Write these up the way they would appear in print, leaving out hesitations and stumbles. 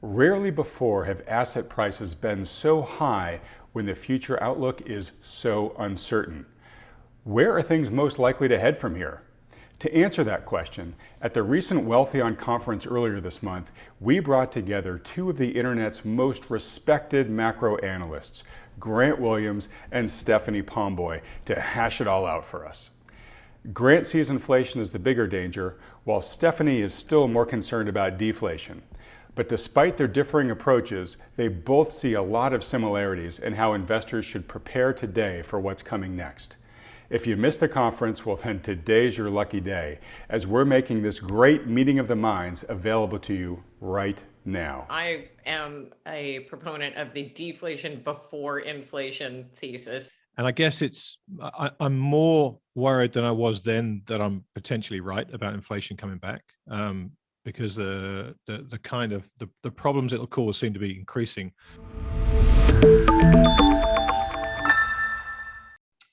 Rarely before have asset prices been so high when the future outlook is so uncertain. Where are things most likely to head from here? To answer that question, at the recent Wealthion conference earlier this month, we brought together two of the internet's most respected macro analysts, Grant Williams and Stephanie Pomboy, to hash it all out for us. Grant sees inflation as the bigger danger, while Stephanie is still more concerned about deflation. But despite their differing approaches, they both see a lot of similarities in how investors should prepare today for what's coming next. If you missed the conference, well then today's your lucky day, as we're making this great meeting of the minds available to you right now. I am a proponent of the deflation before inflation thesis. And I guess I'm more worried than I was then that I'm potentially right about inflation coming back, because the kind of the problems it'll cause seem to be increasing.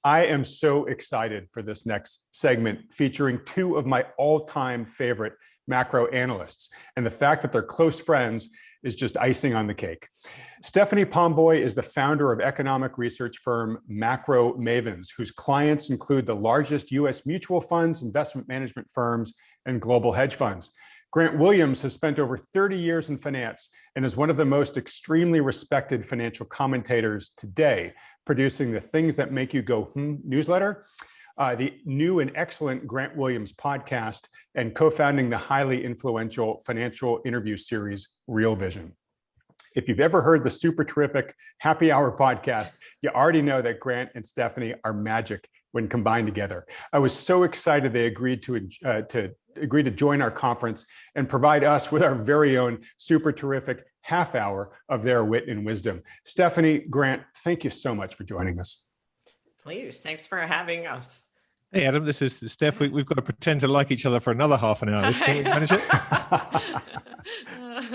I am so excited for this next segment featuring two of my all-time favorite macro analysts. And the fact that they're close friends is just icing on the cake. Stephanie Pomboy is the founder of economic research firm Macro Mavens, whose clients include the largest US mutual funds, investment management firms, and global hedge funds. Grant Williams has spent over 30 years in finance and is one of the most extremely respected financial commentators today, producing the Things That Make You Go newsletter, the new and excellent Grant Williams podcast, and co-founding the highly influential financial interview series, Real Vision. If you've ever heard the super terrific Happy Hour podcast, you already know that Grant and Stephanie are magic when combined together. I was so excited they agreed to join our conference and provide us with our very own super terrific half hour of their wit and wisdom. Stephanie, Grant, thank you so much for joining us. Please, thanks for having us. Hey, Adam, this is Steph. We've got to pretend to like each other for another half an hour. Can we manage it?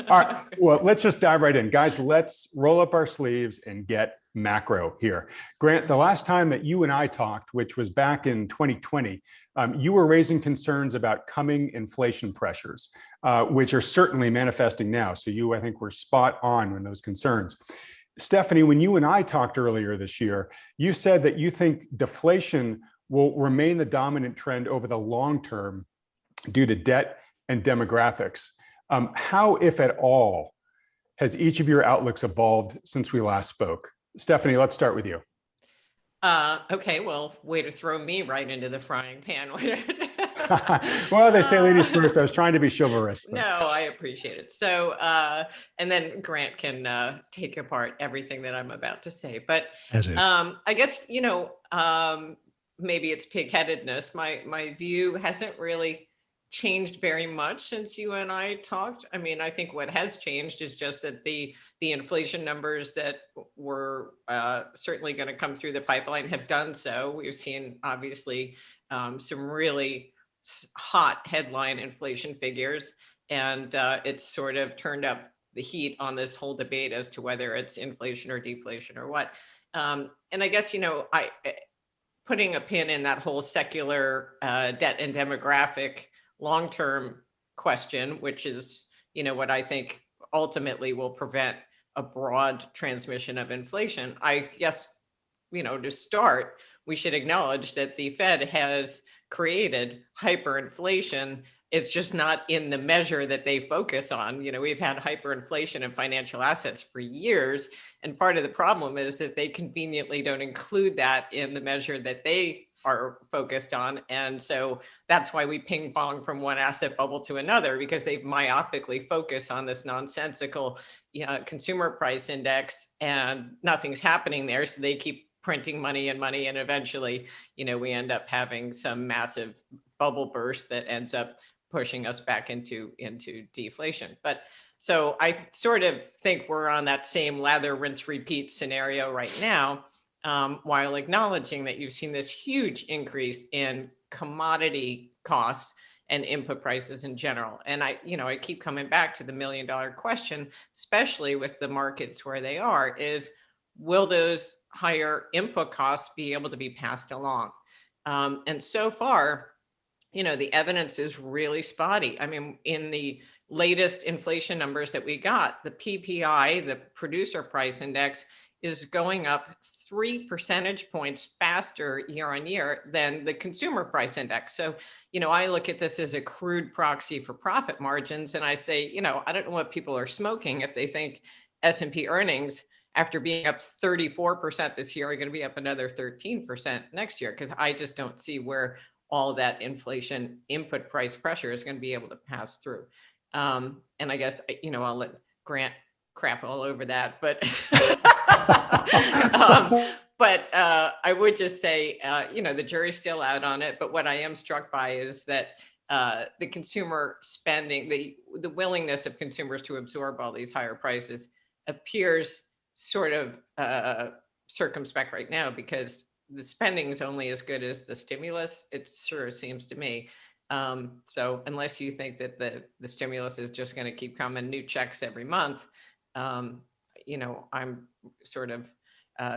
All right, well, let's just dive right in. Guys, let's roll up our sleeves and get macro here. Grant, the last time that you and I talked, which was back in 2020, you were raising concerns about coming inflation pressures, which are certainly manifesting now. So you, I think, were spot on with those concerns. Stephanie, when you and I talked earlier this year, you said that you think deflation will remain the dominant trend over the long term due to debt and demographics. How, if at all, has each of your outlooks evolved since we last spoke? Stephanie, let's start with you. Okay, well, way to throw me right into the frying pan. Well, they say ladies first. I was trying to be chivalrous. But... No, I appreciate it. So, and then Grant can take apart everything that I'm about to say. But I guess, maybe it's pigheadedness. My view hasn't really changed very much since you and I talked. I mean, I think what has changed is just that the inflation numbers that were certainly going to come through the pipeline have done so. We've seen, obviously, some really hot headline inflation figures, and it's sort of turned up the heat on this whole debate as to whether it's inflation or deflation or what. And I guess, putting a pin in that whole secular debt and demographic long-term question, which is, what I think ultimately will prevent a broad transmission of inflation. I guess, to start, we should acknowledge that the Fed has created hyperinflation. It's just not in the measure that they focus on. We've had hyperinflation in financial assets for years. And part of the problem is that they conveniently don't include that in the measure that they are focused on. And so that's why we ping pong from one asset bubble to another, because they myopically focus on this nonsensical consumer price index, and nothing's happening there. So they keep printing money and money. And eventually, we end up having some massive bubble burst that ends up pushing us back into deflation. But so I sort of think we're on that same lather, rinse, repeat scenario right now, while acknowledging that you've seen this huge increase in commodity costs and input prices in general. And I keep coming back to the $1 million question, especially with the markets where they are, is will those higher input costs be able to be passed along? And so far, the evidence is really spotty. I mean, in the latest inflation numbers that we got, the PPI, the producer price index, is going up 3 percentage points faster year on year than the consumer price index. So, I look at this as a crude proxy for profit margins. And I say, I don't know what people are smoking if they think S&P earnings, after being up 34% this year, are going to be up another 13% next year, because I just don't see where all that inflation input price pressure is going to be able to pass through. And I guess, I'll let Grant crap all over that, but I would just say, the jury's still out on it. But what I am struck by is that the consumer spending, the willingness of consumers to absorb all these higher prices appears sort of circumspect right now, because the spending is only as good as the stimulus. It sure seems to me. So unless you think that the stimulus is just going to keep coming, new checks every month, I'm sort of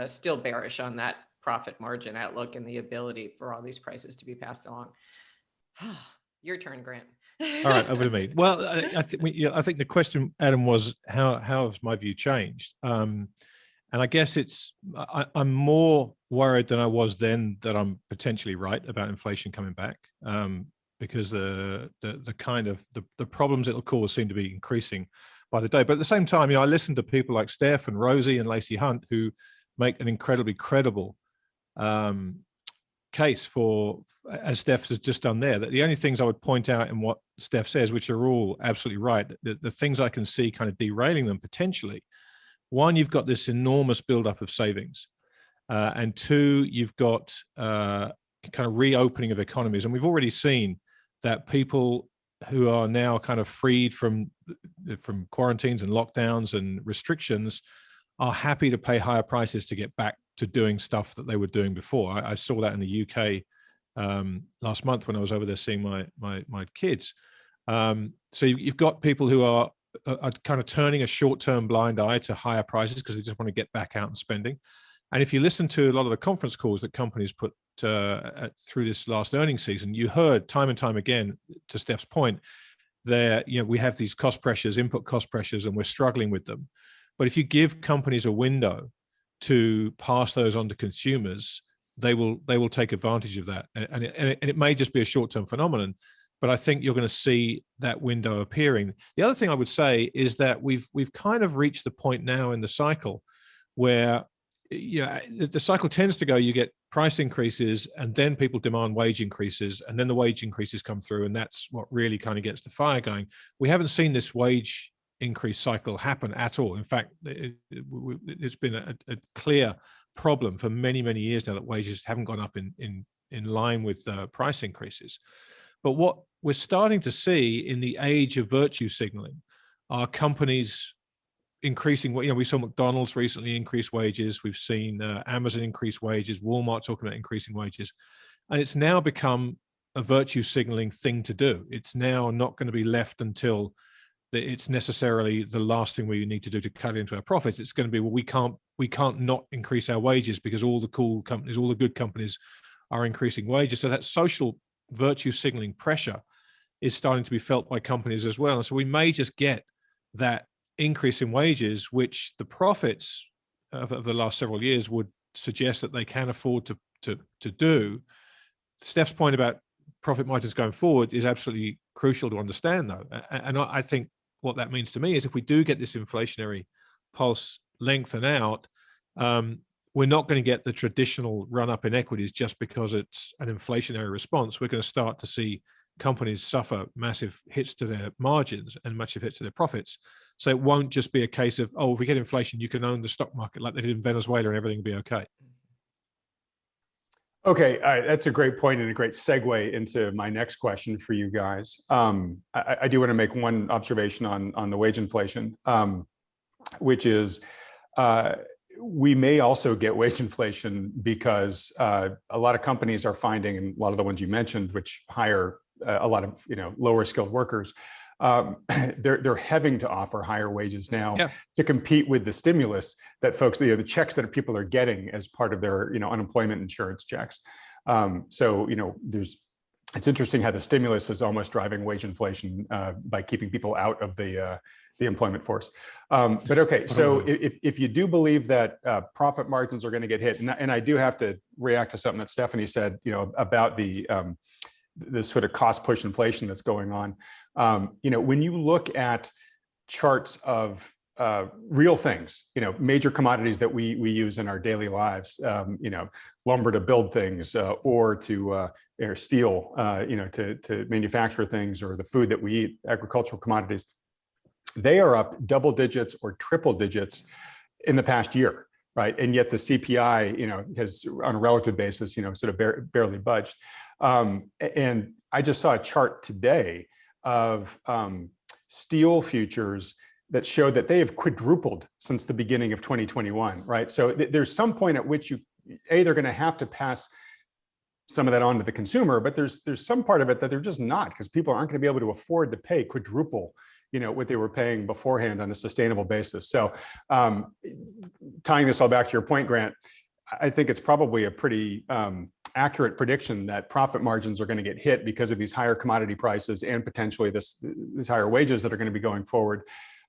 still bearish on that profit margin outlook and the ability for all these prices to be passed along. Your turn, Grant. All right, over to me. Well, I think the question, Adam, was how has my view changed? And I guess I'm more worried than I was then that I'm potentially right about inflation coming back, because the problems it'll cause seem to be increasing by the day. But at the same time, I listen to people like Steph and Rosie and Lacey Hunt, who make an incredibly credible case for, as Steph has just done there, that the only things I would point out in what Steph says, which are all absolutely right, the things I can see kind of derailing them potentially. One, you've got this enormous buildup of savings. And two, you've got kind of reopening of economies. And we've already seen that people who are now kind of freed from quarantines and lockdowns and restrictions are happy to pay higher prices to get back to doing stuff that they were doing before. I saw that in the UK last month when I was over there seeing my kids. So you've got people who are kind of turning a short-term blind eye to higher prices because they just want to get back out and spending. And if you listen to a lot of the conference calls that companies put through this last earnings season, you heard time and time again, to Steph's point, that we have these cost pressures, input cost pressures, and we're struggling with them. But if you give companies a window to pass those on to consumers, they will take advantage of that. And it may just be a short-term phenomenon, but I think you're going to see that window appearing. The other thing I would say is that we've kind of reached the point now in the cycle where the cycle tends to go, you get price increases and then people demand wage increases, and then the wage increases come through, and that's what really kind of gets the fire going. We haven't seen this wage increase cycle happen at all. In fact, it's been a clear problem for many, many years now that wages haven't gone up in line with price increases. But what we're starting to see in the age of virtue signaling are companies increasing. We saw McDonald's recently increase wages. We've seen Amazon increase wages, Walmart talking about increasing wages. And it's now become a virtue signaling thing to do. It's now not going to be left until it's necessarily the last thing we need to do to cut into our profits. It's going to be, well, we can't not increase our wages because all the cool companies, all the good companies are increasing wages. So that social virtue signaling pressure is starting to be felt by companies as well. And so we may just get that increase in wages, which the profits of the last several years would suggest that they can afford to do. Steph's point about profit margins going forward is absolutely crucial to understand, though. And I think what that means to me is if we do get this inflationary pulse lengthen out, we're not going to get the traditional run up in equities just because it's an inflationary response. We're going to start to see companies suffer massive hits to their margins and massive hits to their profits. So it won't just be a case of, if we get inflation, you can own the stock market like they did in Venezuela and everything will be okay. Okay, that's a great point and a great segue into my next question for you guys. I do want to make one observation on the wage inflation, which is we may also get wage inflation because a lot of companies are finding, and a lot of the ones you mentioned, which hire a lot of lower skilled workers, they're having to offer higher wages now to compete with the stimulus that folks, the checks that people are getting as part of their unemployment insurance checks. So there's it's interesting how the stimulus is almost driving wage inflation by keeping people out of the employment force. But okay, so if you do believe that profit margins are going to get hit, and I do have to react to something that Stephanie said, about the sort of cost push inflation that's going on. When you look at charts of real things, major commodities that we use in our daily lives, lumber to build things, or to or steel, to manufacture things, or the food that we eat, agricultural commodities, they are up double digits or triple digits in the past year, right? And yet the CPI, has on a relative basis, sort of barely budged. And I just saw a chart today of steel futures that showed that they have quadrupled since the beginning of 2021, right? So there's some point at which they're going to have to pass some of that on to the consumer, but there's some part of it that they're just not, because people aren't going to be able to afford to pay quadruple, what they were paying beforehand on a sustainable basis. So tying this all back to your point, Grant, I think it's probably a pretty accurate prediction that profit margins are going to get hit because of these higher commodity prices and potentially these higher wages that are going to be going forward.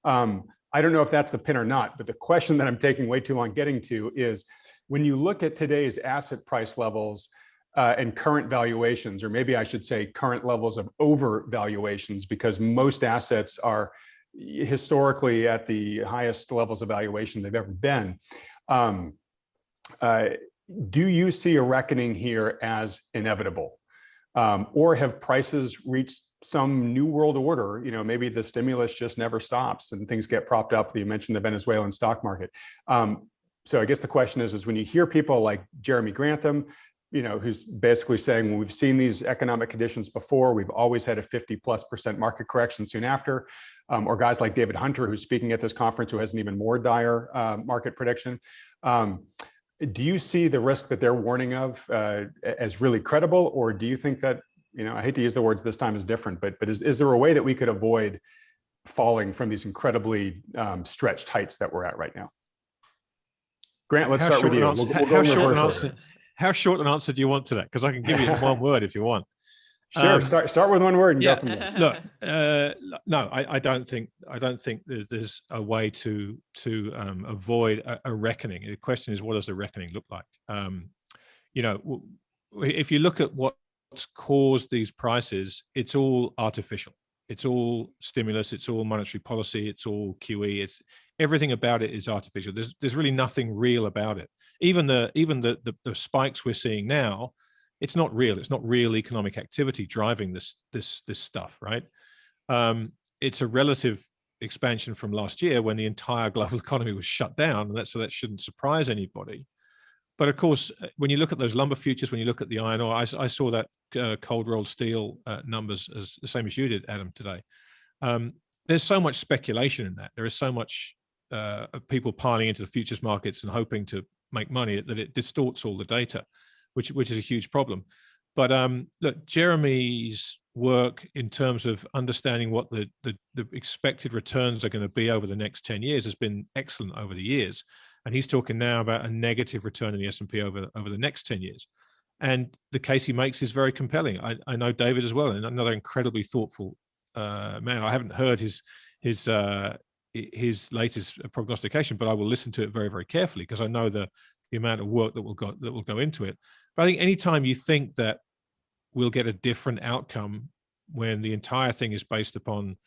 I don't know if that's the pin or not, but the question that I'm taking way too long getting to is, when you look at today's asset price levels and current valuations, or maybe I should say current levels of overvaluations, because most assets are historically at the highest levels of valuation they've ever been. Do you see a reckoning here as inevitable? Or have prices reached some new world order? Maybe the stimulus just never stops and things get propped up. You mentioned the Venezuelan stock market. So I guess the question is when you hear people like Jeremy Grantham, who's basically saying, well, we've seen these economic conditions before, we've always had a 50+% market correction soon after, or guys like David Hunter, who's speaking at this conference, who has an even more dire market prediction. Do you see the risk that they're warning of as really credible, or do you think that, I hate to use the words this time is different, but is there a way that we could avoid falling from these incredibly stretched heights that we're at right now? Grant, let's start with you. How short an answer do you want to that? Because I can give you in one word if you want. Sure. Start with one word and go from there. Look, no, I don't think there's a way to avoid a reckoning. The question is, what does the reckoning look like? If you look at what's caused these prices, it's all artificial. It's all stimulus. It's all monetary policy. It's all QE. It's everything about it is artificial. There's really nothing real about it. Even the spikes we're seeing now, it's not real. It's not real economic activity driving this stuff, right? It's a relative expansion from last year when the entire global economy was shut down, and so that shouldn't surprise anybody. But of course, when you look at those lumber futures, when you look at the iron ore, I saw that cold rolled steel numbers as the same as you did, Adam, today. There's so much speculation in that. There is so much people piling into the futures markets and hoping to make money that it distorts all the data, which is a huge problem. But look, Jeremy's work in terms of understanding what the expected returns are going to be over the next 10 years has been excellent over the years. And he's talking now about a negative return in the S&P over the next 10 years. And the case he makes is very compelling. I know David as well, and another incredibly thoughtful man. I haven't heard his latest prognostication, but I will listen to it very, very carefully because I know the amount of work that will go into it. But I think anytime you think that we'll get a different outcome when the entire thing is based upon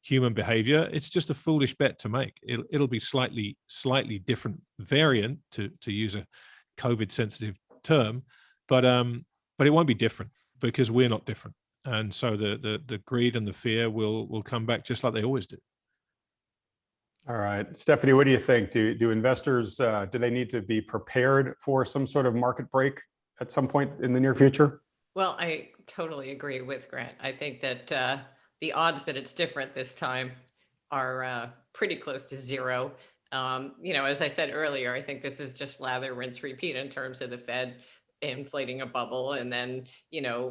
human behavior, it's just a foolish bet to make. It'll be slightly different variant, to use a COVID sensitive term, but it won't be different because we're not different. And so the greed and the fear will come back just like they always do. All right, Stephanie, what do you think? Do investors, do they need to be prepared for some sort of market break at some point in the near future? Well, I totally agree with Grant. I think that the odds that it's different this time are pretty close to zero. As I said earlier, I think this is just lather, rinse, repeat in terms of the Fed inflating a bubble and then,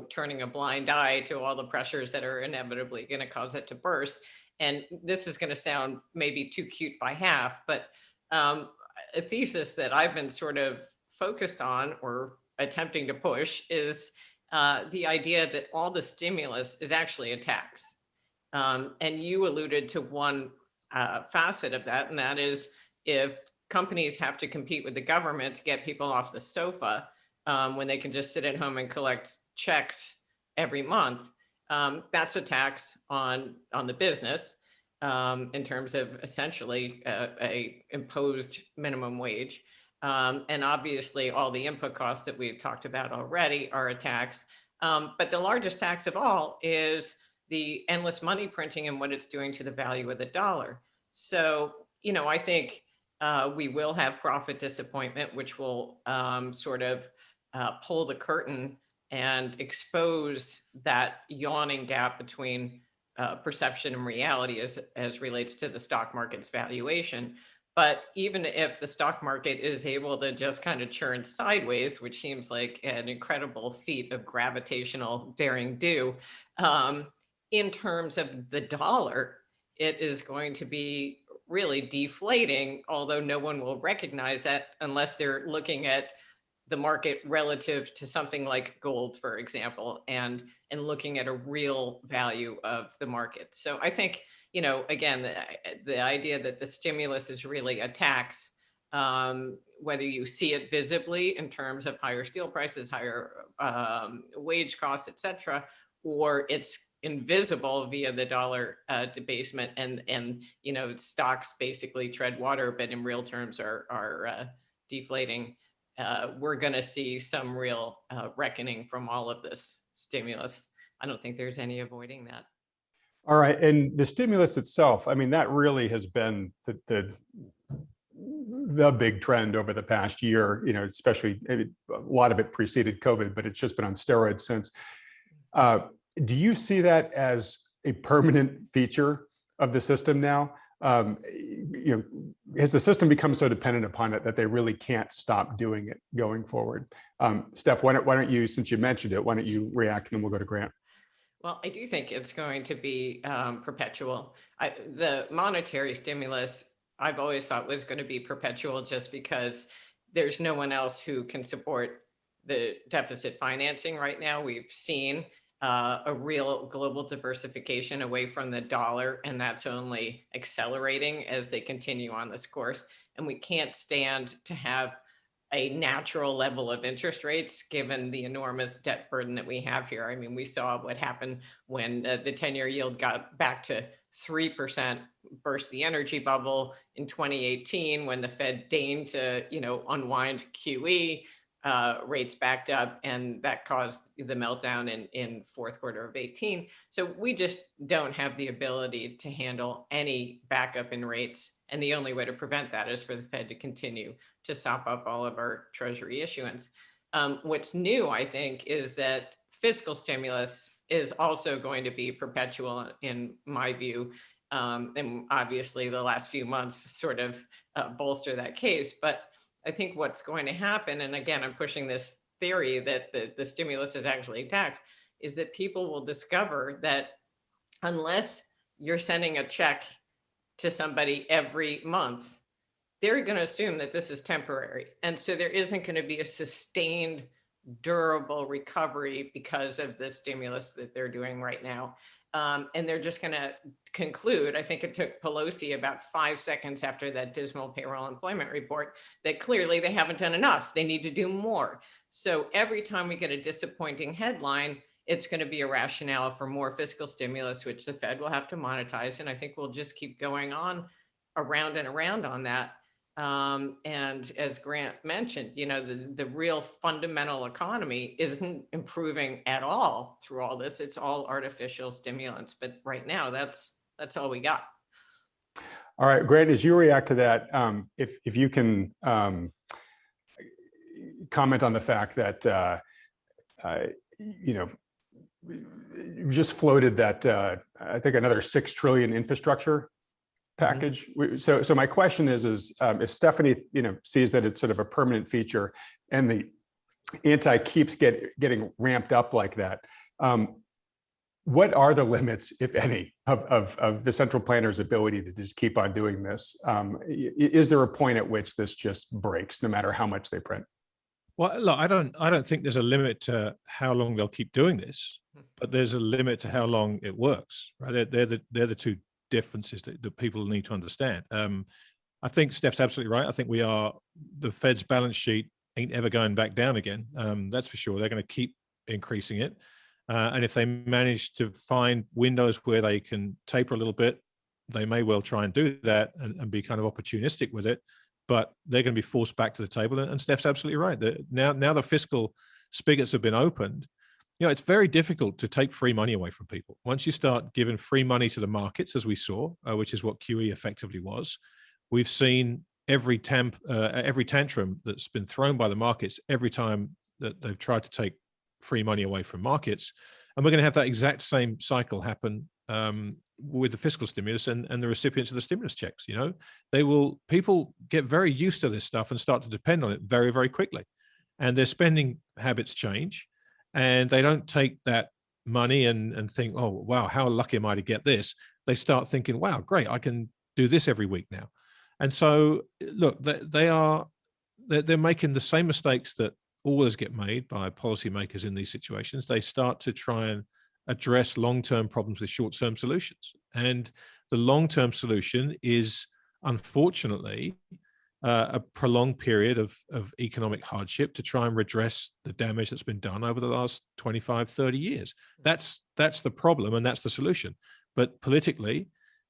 turning a blind eye to all the pressures that are inevitably going to cause it to burst. And this is going to sound maybe too cute by half, but a thesis that I've been sort of focused on or attempting to push is the idea that all the stimulus is actually a tax. And you alluded to one facet of that, and that is if companies have to compete with the government to get people off the sofa when they can just sit at home and collect checks every month, that's a tax on the business in terms of essentially a imposed minimum wage. And obviously all the input costs that we've talked about already are a tax. But the largest tax of all is the endless money printing and what it's doing to the value of the dollar. So, I think we will have profit disappointment, which will sort of pull the curtain and expose that yawning gap between perception and reality as relates to the stock market's valuation. But even if the stock market is able to just kind of churn sideways, which seems like an incredible feat of gravitational daring do, in terms of the dollar, it is going to be really deflating, although no one will recognize that unless they're looking at the market relative to something like gold, for example, and looking at a real value of the market. So I think, again, the idea that the stimulus is really a tax, whether you see it visibly in terms of higher steel prices, higher wage costs, et cetera, or it's invisible via the dollar debasement and stocks basically tread water, but in real terms are deflating. We're going to see some real reckoning from all of this stimulus. I don't think there's any avoiding that. All right. And the stimulus itself, I mean, that really has been the big trend over the past year, especially a lot of it preceded COVID, but it's just been on steroids since. Do you see that as a permanent feature of the system now? Has the system become so dependent upon it that they really can't stop doing it going forward? Steph, why don't you, since you mentioned it, why don't you react and then we'll go to Grant? Well, I do think it's going to be perpetual. The monetary stimulus, I've always thought was going to be perpetual just because there's no one else who can support the deficit financing right now. We've seen a real global diversification away from the dollar, and that's only accelerating as they continue on this course. And we can't stand to have a natural level of interest rates given the enormous debt burden that we have here. I mean, we saw what happened when the 10-year yield got back to 3%, burst the energy bubble in 2018 when the Fed deigned to, unwind QE. Rates backed up, and that caused the meltdown in fourth quarter of 18. So we just don't have the ability to handle any backup in rates. And the only way to prevent that is for the Fed to continue to sop up all of our treasury issuance. What's new, I think, is that fiscal stimulus is also going to be perpetual in my view. And obviously the last few months sort of bolster that case. But I think what's going to happen, and again, I'm pushing this theory that the stimulus is actually a tax, is that people will discover that unless you're sending a check to somebody every month, they're going to assume that this is temporary. And so there isn't going to be a sustained, durable recovery because of the stimulus that they're doing right now. And they're just going to conclude, I think it took Pelosi about 5 seconds after that dismal payroll employment report, that clearly they haven't done enough. They need to do more. So every time we get a disappointing headline, it's going to be a rationale for more fiscal stimulus, which the Fed will have to monetize. And I think we'll just keep going on around and around on that. And as Grant mentioned, the real fundamental economy isn't improving at all through all this. It's all artificial stimulants. But right now, that's all we got. All right, Grant, as you react to that, if you can comment on the fact that, you just floated that, I think another $6 trillion infrastructure package. So my question is if Stephanie, sees that it's sort of a permanent feature and the anti keeps getting ramped up like that, what are the limits, if any, of the central planner's ability to just keep on doing this? Is there a point at which this just breaks, no matter how much they print? Well, look, I don't think there's a limit to how long they'll keep doing this, but there's a limit to how long it works, right? They're the two differences that people need to understand. I think Steph's absolutely right. I think the Fed's balance sheet ain't ever going back down again. That's for sure. They're going to keep increasing it. And if they manage to find windows where they can taper a little bit, they may well try and do that and be kind of opportunistic with it. But they're going to be forced back to the table. And Steph's absolutely right. Now the fiscal spigots have been opened. It's very difficult to take free money away from people. Once you start giving free money to the markets, as we saw, which is what QE effectively was, we've seen every tantrum that's been thrown by the markets every time that they've tried to take free money away from markets. And we're going to have that exact same cycle happen with the fiscal stimulus and the recipients of the stimulus checks. People get very used to this stuff and start to depend on it very, very quickly. And their spending habits change, and they don't take that money and think, oh, wow, how lucky am I to get this? They start thinking, wow, great, I can do this every week now. And so, look, they're making the same mistakes that always get made by policymakers in these situations. They start to try and address long-term problems with short-term solutions. And the long-term solution is, unfortunately, a prolonged period of economic hardship to try and redress the damage that's been done over the last 25, 30 years. That's the problem, and that's the solution. But politically,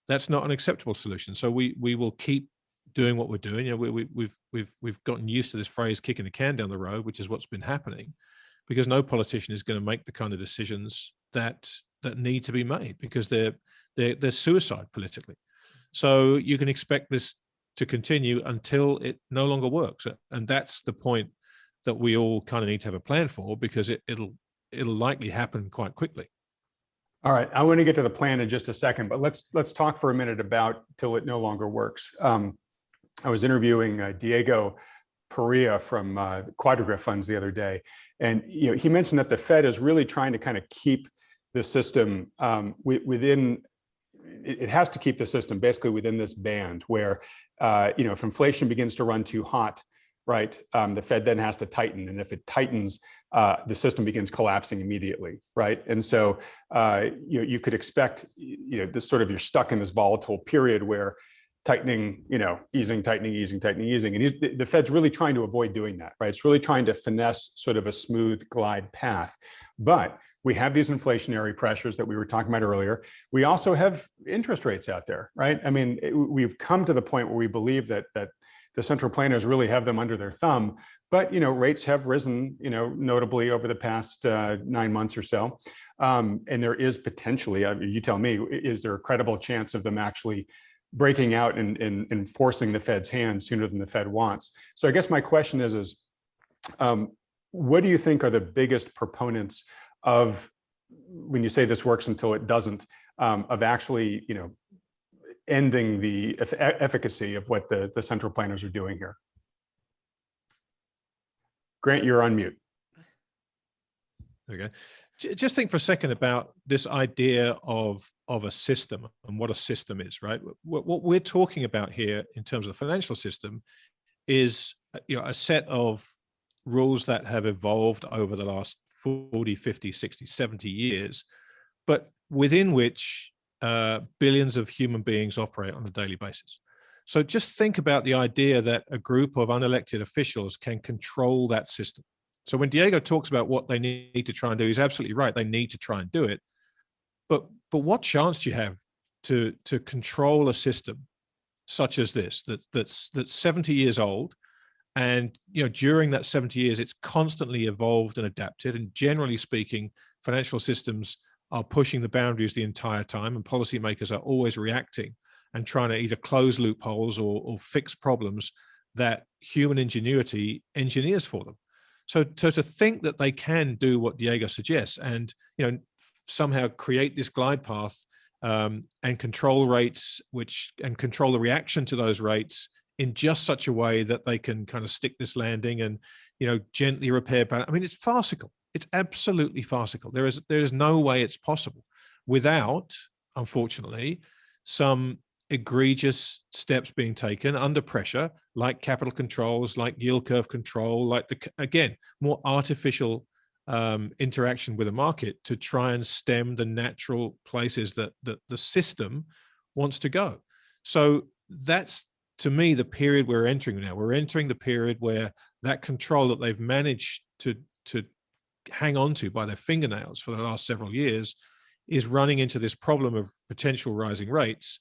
that's not an acceptable solution. So we will keep doing what we're doing. We've gotten used to this phrase "kicking the can down the road," which is what's been happening, because no politician is going to make the kind of decisions that need to be made, because they're suicide politically. So you can expect this to continue until it no longer works, and that's the point that we all kind of need to have a plan for, because it'll likely happen quite quickly. All right, I want to get to the plan in just a second, but let's talk for a minute about till it no longer works. I was interviewing Diego Perea from Quadrigriff Funds the other day, and he mentioned that the Fed is really trying to kind of keep the system within. It has to keep the system basically within this band where, if inflation begins to run too hot, right, the Fed then has to tighten, and if it tightens, the system begins collapsing immediately, right? And so, you could expect, this sort of, you're stuck in this volatile period where tightening, easing, tightening, easing, tightening, easing. And the Fed's really trying to avoid doing that, right? It's really trying to finesse sort of a smooth glide path. But we have these inflationary pressures that we were talking about earlier. We also have interest rates out there, right? I mean, we've come to the point where we believe that the central planners really have them under their thumb. But, rates have risen, notably over the past 9 months or so. And there is potentially, you tell me, is there a credible chance of them actually breaking out and forcing the Fed's hand sooner than the Fed wants? So I guess my question is what do you think are the biggest proponents of, when you say this works until it doesn't, of actually, ending the efficacy of what the central planners are doing here? Grant, you're on mute. Okay. Just think for a second about this idea of a system and what a system is, right? What we're talking about here in terms of the financial system is, a set of rules that have evolved over the last 40, 50, 60, 70 years, but within which billions of human beings operate on a daily basis. So just think about the idea that a group of unelected officials can control that system. So when Diego talks about what they need to try and do, he's absolutely right. They need to try and do it. But what chance do you have to control a system such as this, that's 70 years old, and during that 70 years, it's constantly evolved and adapted. And generally speaking, financial systems are pushing the boundaries the entire time, and policymakers are always reacting and trying to either close loopholes or fix problems that human ingenuity engineers for them. So to think that they can do what Diego suggests and somehow create this glide path and control rates, and control the reaction to those rates in just such a way that they can kind of stick this landing and gently repair. I mean, it's farcical. It's absolutely farcical. There is no way it's possible without, unfortunately, some egregious steps being taken under pressure, like capital controls, like yield curve control, like again, more artificial interaction with the market to try and stem the natural places that the system wants to go. So that's, to me, the period we're entering now. We're entering the period where that control that they've managed to hang on to by their fingernails for the last several years is running into this problem of potential rising rates.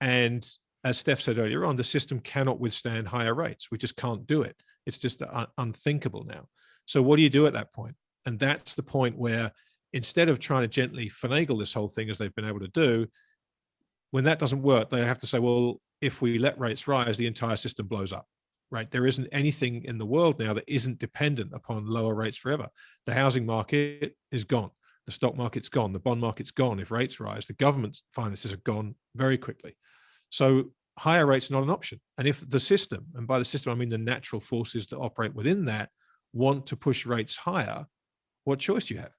And as Steph said earlier on, the system cannot withstand higher rates. We just can't do it. It's just unthinkable now. So what do you do at that point? And that's the point where, instead of trying to gently finagle this whole thing as they've been able to do, when that doesn't work, they have to say, well, if we let rates rise, the entire system blows up, right? There isn't anything in the world now that isn't dependent upon lower rates forever. The housing market is gone. The stock market's gone. The bond market's gone. If rates rise, the government's finances are gone very quickly. So higher rates are not an option. And if the system, and by the system, I mean the natural forces that operate within that, want to push rates higher, what choice do you have?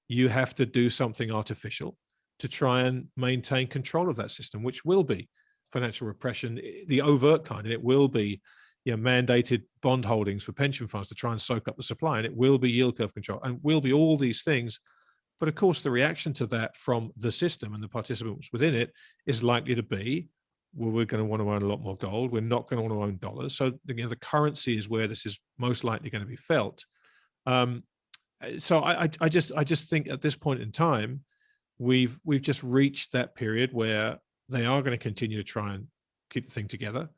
You have to do something artificial to try and maintain control of that system, which will be financial repression, the overt kind, and it will be, you know, mandated bond holdings for pension funds to try and soak up the supply, and it will be yield curve control, and will be all these things. But of course, the reaction to that from the system and the participants within it is likely to be, well, we're going to want to own a lot more gold. We're not going to want to own dollars. So, you know, the currency is where this is most likely going to be felt. So I just think at this point in time, we've just reached that period where they are going to continue to try and keep the thing together,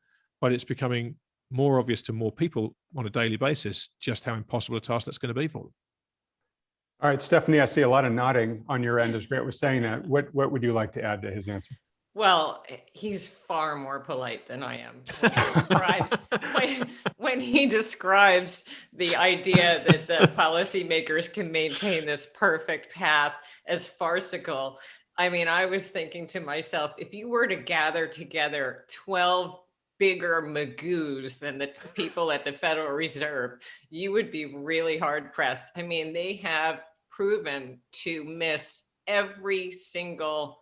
but it's becoming more obvious to more people on a daily basis just how impossible a task that's going to be for them. All right, Stephanie, I see a lot of nodding on your end as Grant was saying that. What would you like to add to his answer? Well, he's far more polite than I am when he describes the idea that the policymakers can maintain this perfect path as farcical. I mean, I was thinking to myself, if you were to gather together 12 bigger magoos than the people at the Federal Reserve, you would be really hard pressed. I mean, they have proven to miss every single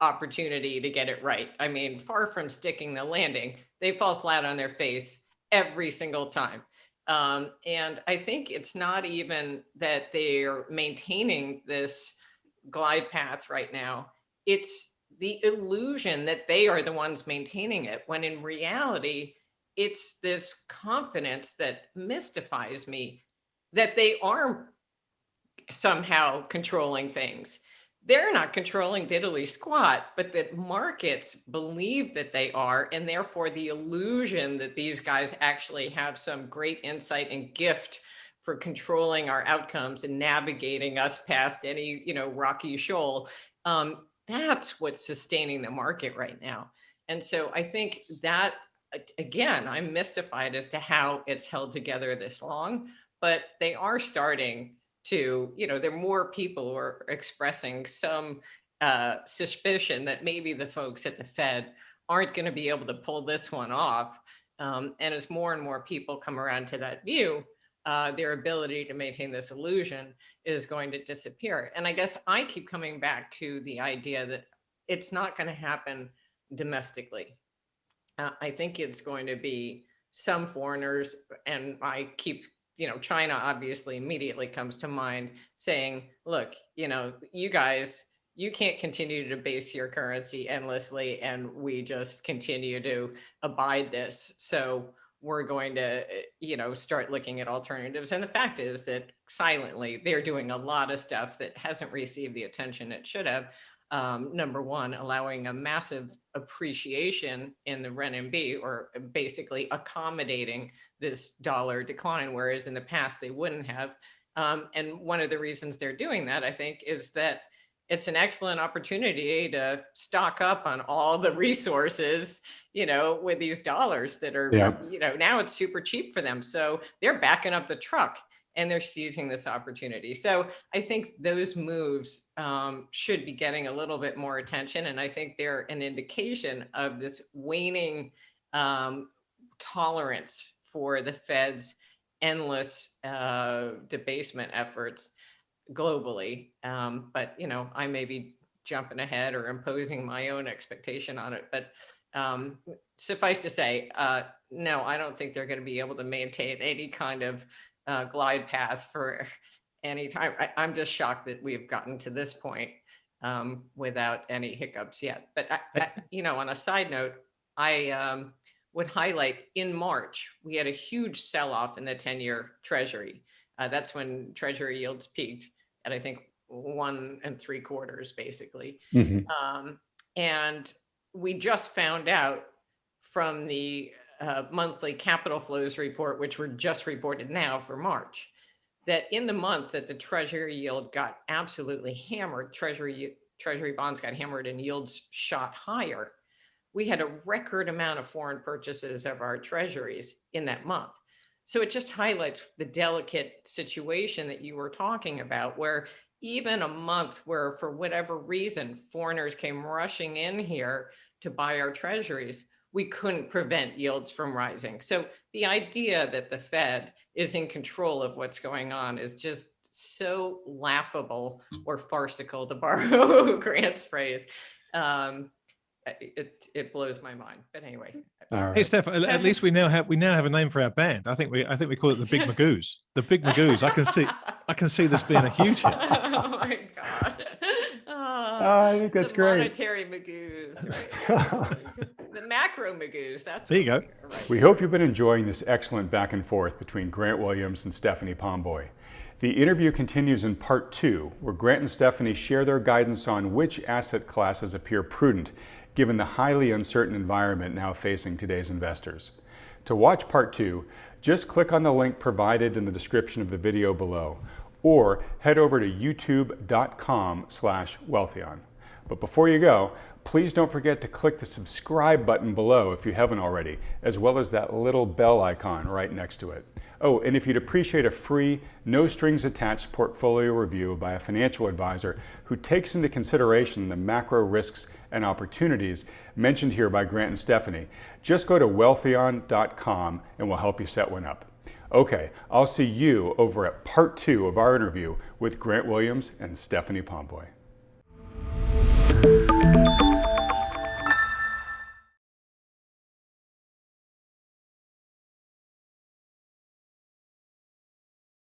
opportunity to get it right. I mean, far from sticking the landing, they fall flat on their face every single time. And I think it's not even that they're maintaining this glide path right now. It's the illusion that they are the ones maintaining it, when in reality, it's this confidence that mystifies me that they are somehow controlling things. They're not controlling diddly squat, but that markets believe that they are, and therefore the illusion that these guys actually have some great insight and gift for controlling our outcomes and navigating us past any, you know, rocky shoal. That's what's sustaining the market right now. And so I think that, again, I'm mystified as to how it's held together this long, but they are starting to, you know, there are more people who are expressing some suspicion that maybe the folks at the Fed aren't going to be able to pull this one off. And as more and more people come around to that view, their ability to maintain this illusion is going to disappear. And I guess I keep coming back to the idea that it's not going to happen domestically. I think it's going to be some foreigners, and I keep, you know, China obviously immediately comes to mind, saying, look, you know, you guys, you can't continue to base your currency endlessly, and we just continue to abide this. So we're going to, you know, start looking at alternatives. And the fact is that silently, they're doing a lot of stuff that hasn't received the attention it should have. Number one, allowing a massive appreciation in the renminbi, or basically accommodating this dollar decline, whereas in the past they wouldn't have. And one of the reasons they're doing that, I think, is that it's an excellent opportunity to stock up on all the resources, you know, with these dollars that are, you know, now it's super cheap for them. So they're backing up the truck and they're seizing this opportunity. So I think those moves should be getting a little bit more attention. And I think they're an indication of this waning tolerance for the Fed's endless debasement efforts globally. But, you know, I may be jumping ahead or imposing my own expectation on it. But suffice to say, no, I don't think they're going to be able to maintain any kind of glide path for any time. I'm just shocked that we've gotten to this point without any hiccups yet. But on a side note, I would highlight in March, we had a huge sell-off in the 10-year Treasury. That's when Treasury yields peaked at, I think, 1 3/4, basically. And we just found out from the monthly capital flows report, which were just reported now for March, that in the month that the Treasury yield got absolutely hammered, Treasury bonds got hammered and yields shot higher. We had a record amount of foreign purchases of our treasuries in that month. So it just highlights the delicate situation that you were talking about, where even a month where, for whatever reason, foreigners came rushing in here to buy our treasuries, we couldn't prevent yields from rising. So the idea that the Fed is in control of what's going on is just so laughable or farcical, to borrow Grant's phrase. It blows my mind. But anyway. Hey Steph, at least we now have a name for our band. I think we call it the Big Magoos. The Big Magoos. I can see this being a huge hit. Oh my God. I think that's great. Monetary Magoos, right? The macro Magoos. That's there you go. Right. We hope you've been enjoying this excellent back and forth between Grant Williams and Stephanie Pomboy. The interview continues in part 2, where Grant and Stephanie share their guidance on which asset classes appear prudent given the highly uncertain environment now facing today's investors. To watch part 2, just click on the link provided in the description of the video below, or head over to youtube.com/Wealthion. But before you go, please don't forget to click the subscribe button below if you haven't already, as well as that little bell icon right next to it. Oh, and if you'd appreciate a free, no strings attached portfolio review by a financial advisor who takes into consideration the macro risks and opportunities mentioned here by Grant and Stephanie, just go to Wealthion.com and we'll help you set one up. Okay, I'll see you over at part 2 of our interview with Grant Williams and Stephanie Pomboy.